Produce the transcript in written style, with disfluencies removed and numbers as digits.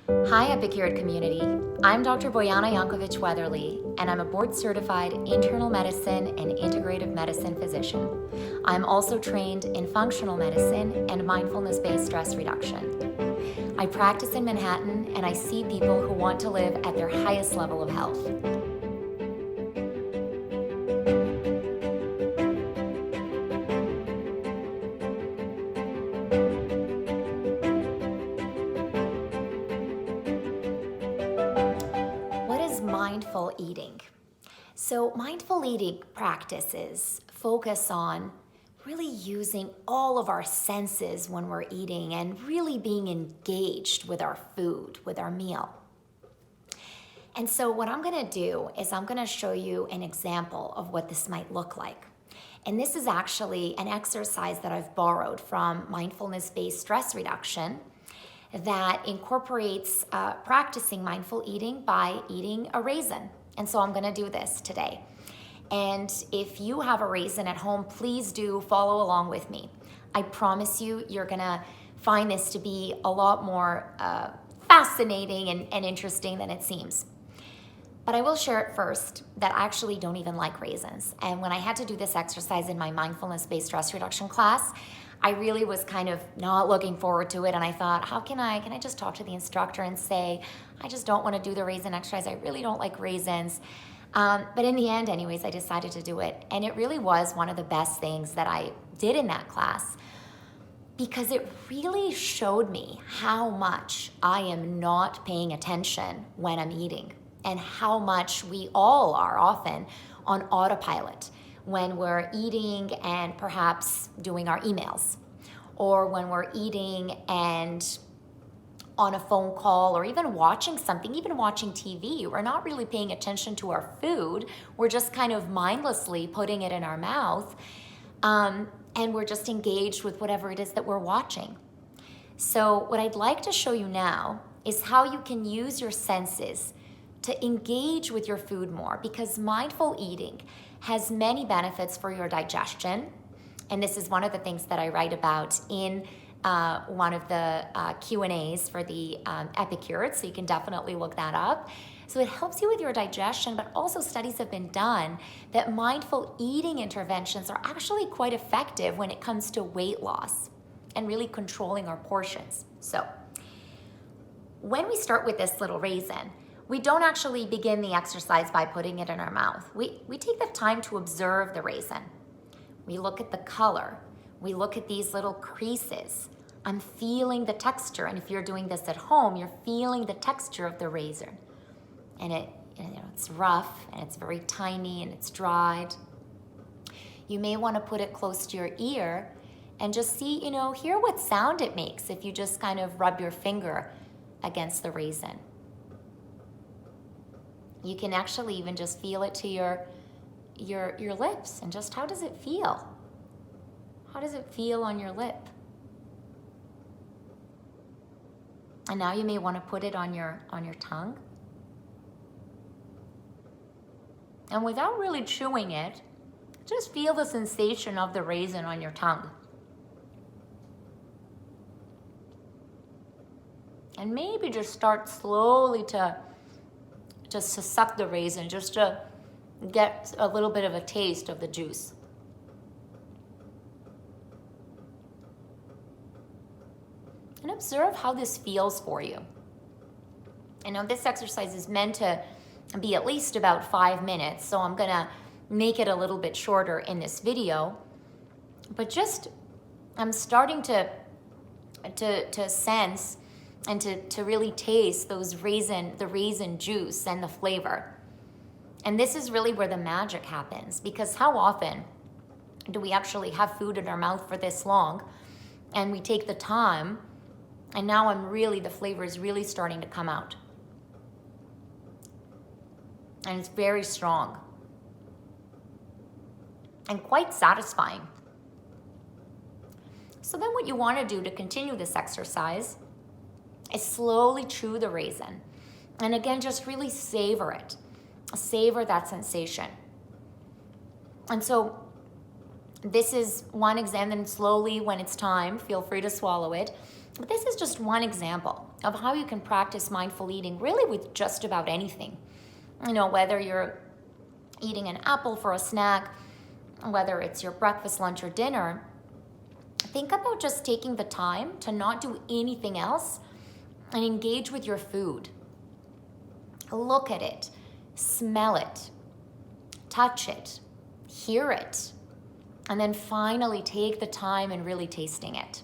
Hi, Epicurator community. I'm Dr. Bojana Jankovic Weatherly, and I'm a board-certified internal medicine and integrative medicine physician. I'm also trained in functional medicine and mindfulness-based stress reduction. I practice in Manhattan, and I see people who want to live at their highest level of health. What is mindful eating? So mindful eating practices focus on really using all of our senses when we're eating and really being engaged with our food, with our meal. And so what I'm gonna do is I'm gonna show you an example of what this might look like. And this is actually an exercise that I've borrowed from mindfulness-based stress reduction that incorporates practicing mindful eating by eating a raisin. And so I'm gonna do this today. And if you have a raisin at home, please do follow along with me. I promise you, you're gonna find this to be a lot more fascinating and interesting than it seems. But I will share it first that I actually don't even like raisins. And when I had to do this exercise in my mindfulness-based stress reduction class, I really was kind of not looking forward to it. And I thought, how can I just talk to the instructor and say, I just don't want to do the raisin exercise. I really don't like raisins. But in the end, anyways, I decided to do it. And it really was one of the best things that I did in that class because it really showed me how much I am not paying attention when I'm eating and how much we all are often on autopilot when we're eating and perhaps doing our emails, or when we're eating and on a phone call, or even watching something, even watching TV. We're not really paying attention to our food. We're just kind of mindlessly putting it in our mouth, and we're just engaged with whatever it is that we're watching. So what I'd like to show you now is how you can use your senses to engage with your food more, because mindful eating has many benefits for your digestion. And this is one of the things that I write about in one of the Q&As for the Epicurator, so you can definitely look that up. So it helps you with your digestion, but also studies have been done that mindful eating interventions are actually quite effective when it comes to weight loss and really controlling our portions. So when we start with this little raisin, we don't actually begin the exercise by putting it in our mouth. We take the time to observe the raisin. We look at the color. We look at these little creases. I'm feeling the texture. And if you're doing this at home, you're feeling the texture of the raisin. And it's rough and it's very tiny and it's dried. You may want to put it close to your ear and just see, hear what sound it makes if you just kind of rub your finger against the raisin. You can actually even just feel it to your lips, and just how does it feel? How does it feel on your lip? And now you may want to put it on your tongue. And without really chewing it, just feel the sensation of the raisin on your tongue. And maybe just start slowly to suck the raisin, just to get a little bit of a taste of the juice. And observe how this feels for you. I know this exercise is meant to be at least about 5 minutes, so I'm gonna make it a little bit shorter in this video. But I'm starting to sense and to really taste the raisin juice and the flavor. And this is really where the magic happens, because how often do we actually have food in our mouth for this long and we take the time, and now the flavor is really starting to come out. And it's very strong and quite satisfying. So then what you want to do to continue this exercise is slowly chew the raisin. And again, just really savor it. Savor that sensation. And so this is one example, and slowly when it's time, feel free to swallow it. But this is just one example of how you can practice mindful eating really with just about anything. You know, whether you're eating an apple for a snack, whether it's your breakfast, lunch, or dinner, think about just taking the time to not do anything else and engage with your food. Look at it, smell it, touch it, hear it, and then finally take the time and really tasting it.